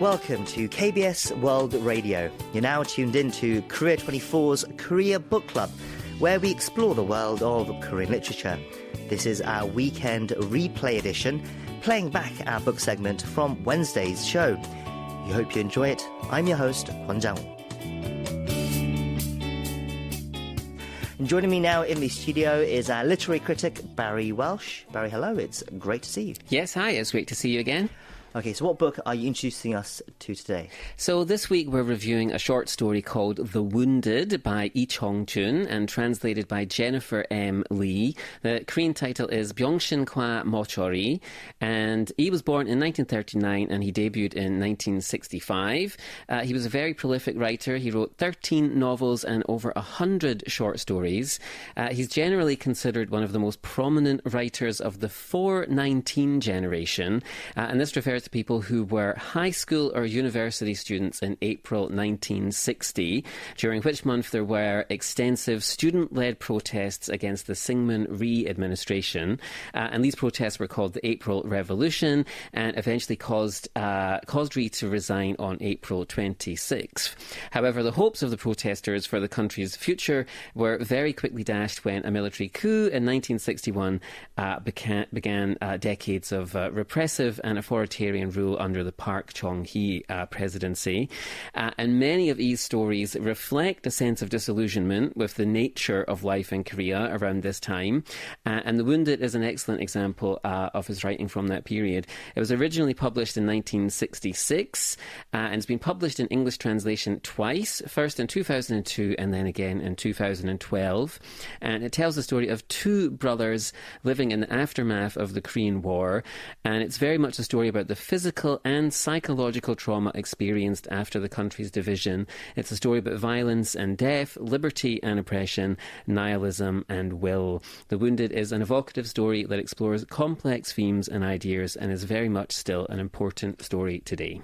Welcome to KBS World Radio. You're now tuned in to Korea24's Korea Book Club, where we explore the world of Korean literature. This is our weekend replay edition, playing back our book segment from Wednesday's show. We hope you enjoy it. I'm your host, Kwon Jang-woo. And joining me now in the studio is our literary critic, Barry Welsh. Barry, hello. It's great to see you. Yes, hi. It's great to see you again. Okay, so what book are you introducing us to today? So this week we're reviewing a short story called The Wounded by Yi Cheong-jun and translated by Jennifer M. Lee. The Korean title is Byungshin-kwa Mochori, and he was born in 1939 and he debuted in 1965. He was a very prolific writer. He wrote 13 novels and over 100 short stories. He's generally considered one of the most prominent writers of the 419 generation, and this refers to people who were high school or university students in April 1960, during which month there were extensive student-led protests against the Syngman Rhee administration. And these protests were called the April Revolution and eventually caused Rhee to resign on April 26th. However, the hopes of the protesters for the country's future were very quickly dashed when a military coup in 1961 began decades of repressive and authoritarian rule under the Park Chung-hee presidency. And many of these stories reflect a sense of disillusionment with the nature of life in Korea around this time. And The Wounded is an excellent example of his writing from that period. It was originally published in 1966 and it's been published in English translation twice, first in 2002 and then again in 2012. And it tells the story of two brothers living in the aftermath of the Korean War. And it's very much a story about the physical and psychological trauma experienced after the country's division. It's a story about violence and death, liberty and oppression, nihilism and will. The Wounded is an evocative story that explores complex themes and ideas and is very much still an important story today.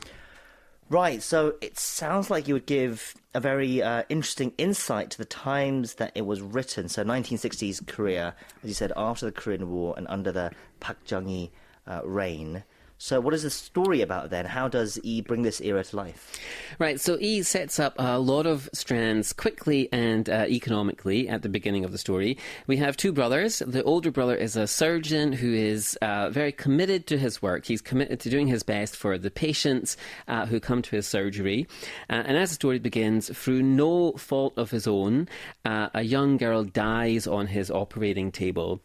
Right, so it sounds like you would give a very interesting insight to the times that it was written. So 1960s Korea, as you said, after the Korean War and under the Park Chung-hee reign. So what is the story about then? How does Yi bring this era to life? Right, so Yi sets up a lot of strands quickly and economically at the beginning of the story. We have two brothers. The older brother is a surgeon who is very committed to his work. He's committed to doing his best for the patients who come to his surgery. And as the story begins, through no fault of his own, a young girl dies on his operating table.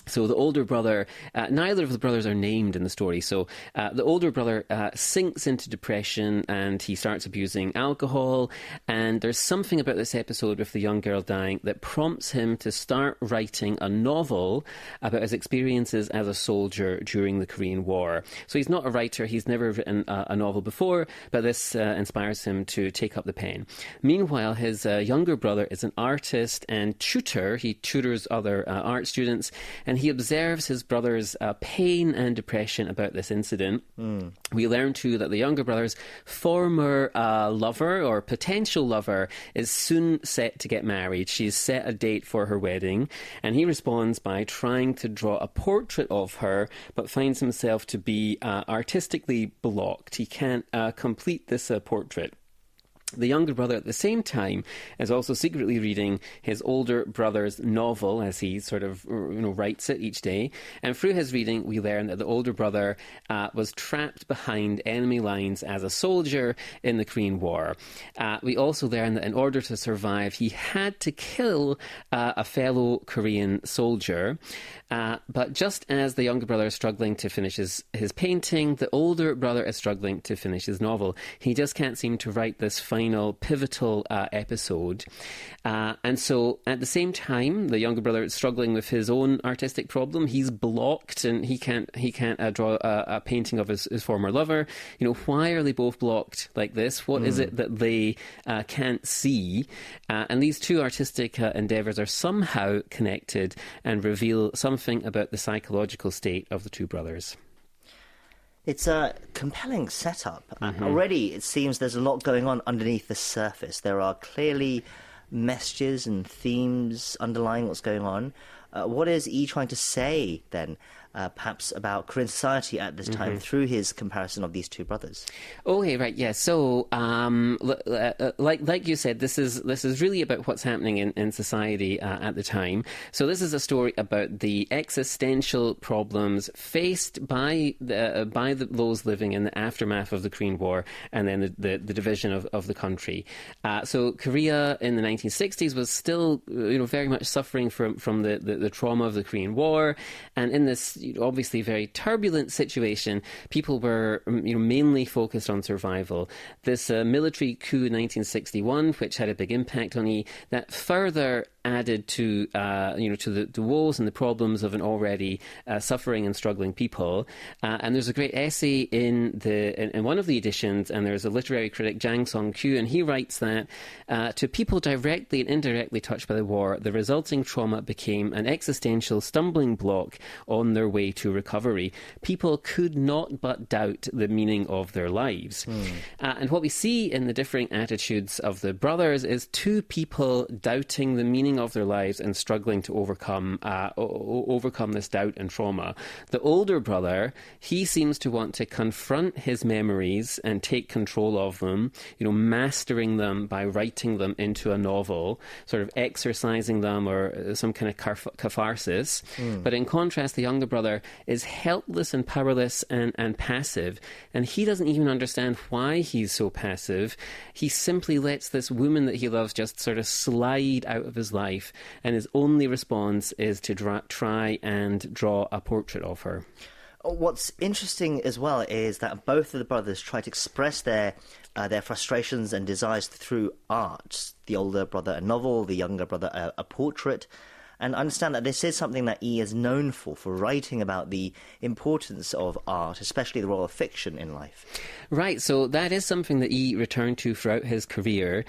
So the older brother, neither of the brothers are named in the story. So the older brother sinks into depression and he starts abusing alcohol. And there's something about this episode with the young girl dying that prompts him to start writing a novel about his experiences as a soldier during the Korean War. So he's not a writer. He's never written a novel before, but this inspires him to take up the pen. Meanwhile, his younger brother is an artist and tutor. He tutors other art students, and he observes his brother's pain and depression about this incident. We learn too that the younger brother's former lover or potential lover is soon set to get married. She's set a date for her wedding, and he responds by trying to draw a portrait of her, but finds himself to be artistically blocked. He can't complete this portrait. The younger brother, at the same time, is also secretly reading his older brother's novel as he sort of writes it each day. And through his reading, we learn that the older brother was trapped behind enemy lines as a soldier in the Korean War. We also learn that in order to survive, he had to kill a fellow Korean soldier. But just as the younger brother is struggling to finish his painting, the older brother is struggling to finish his novel. He just can't seem to write this final pivotal episode. And so at the same time, the younger brother is struggling with his own artistic problem. He's blocked and he can't draw a painting of his former lover. Why are they both blocked like this? What is it that they can't see? And these two artistic endeavours are somehow connected and reveal something about the psychological state of the two brothers. It's a compelling setup. Already it seems there's a lot going on underneath the surface. There are clearly messages and themes underlying what's going on. What is Yi trying to say then perhaps about Korean society at this time through his comparison of these two brothers. Okay, right, yeah. So, like you said, this is really about what's happening in society at the time. So this is a story about the existential problems faced by those living in the aftermath of the Korean War and then the division of the country. So Korea in the 1960s was still, very much suffering from the trauma of the Korean War, and in this obviously very turbulent situation, people were mainly focused on survival. This military coup in 1961, which had a big impact on Yi, that further added to the woes and the problems of an already suffering and struggling people. And there's a great essay in one of the editions, and there's a literary critic, Jang Song-kyu, and he writes that to people directly and indirectly touched by the war, the resulting trauma became an existential stumbling block on their way to recovery. People could not but doubt the meaning of their lives. And what we see in the differing attitudes of the brothers is two people doubting the meaning of their lives and struggling to overcome this doubt and trauma. The older brother, he seems to want to confront his memories and take control of them, mastering them by writing them into a novel, sort of exercising them or some kind of catharsis. But in contrast, the younger brother is helpless and powerless and passive, and he doesn't even understand why he's so passive. He simply lets this woman that he loves just sort of slide out of his life, and his only response is to try and draw a portrait of her. What's interesting as well is that both of the brothers try to express their frustrations and desires through art. The older brother a novel, the younger brother a portrait. And I understand that this is something that Yi is known for writing about the importance of art, especially the role of fiction in life. Right, so that is something that Yi returned to throughout his career.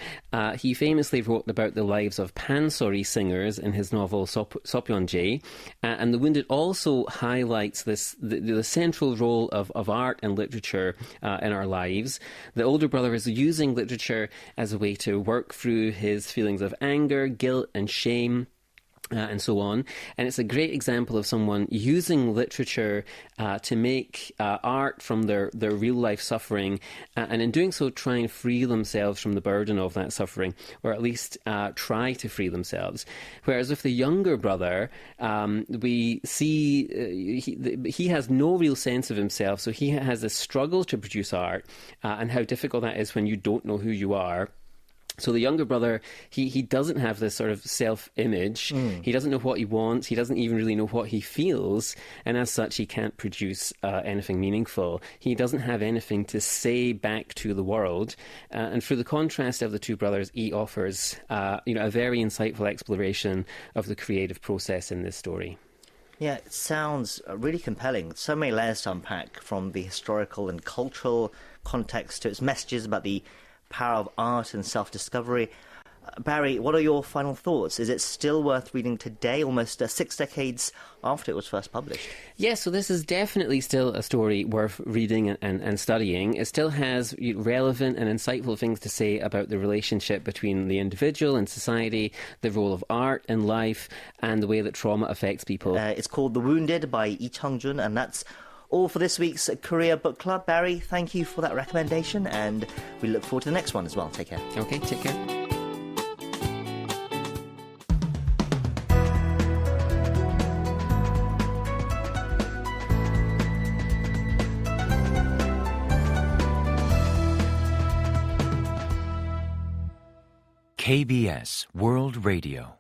He famously wrote about the lives of pansori singers in his novel Sopyeonjae, and The Wounded also highlights the central role of art and literature in our lives. The older brother is using literature as a way to work through his feelings of anger, guilt and shame, and so on. And it's a great example of someone using literature to make art from their real-life suffering, and in doing so try and free themselves from the burden of that suffering, or at least try to free themselves. Whereas with the younger brother, we see he has no real sense of himself, so he has a struggle to produce art, and how difficult that is when you don't know who you are. So the younger brother, he doesn't have this sort of self-image. He doesn't know what he wants. He doesn't even really know what he feels. And as such, he can't produce anything meaningful. He doesn't have anything to say back to the world. And through the contrast of the two brothers, he offers a very insightful exploration of the creative process in this story. Yeah, it sounds really compelling. So many layers to unpack, from the historical and cultural context to its messages about the power of art and self-discovery. Barry, what are your final thoughts? Is it still worth reading today, almost 6 decades after it was first published? Yes, so this is definitely still a story worth reading and studying. It still has relevant and insightful things to say about the relationship between the individual and society, the role of art in life, and the way that trauma affects people. It's called The Wounded by Yi Cheong-jun, and that's all for this week's Korea Book Club. Barry, thank you for that recommendation, and we look forward to the next one as well. Take care. Okay, take care. KBS World Radio.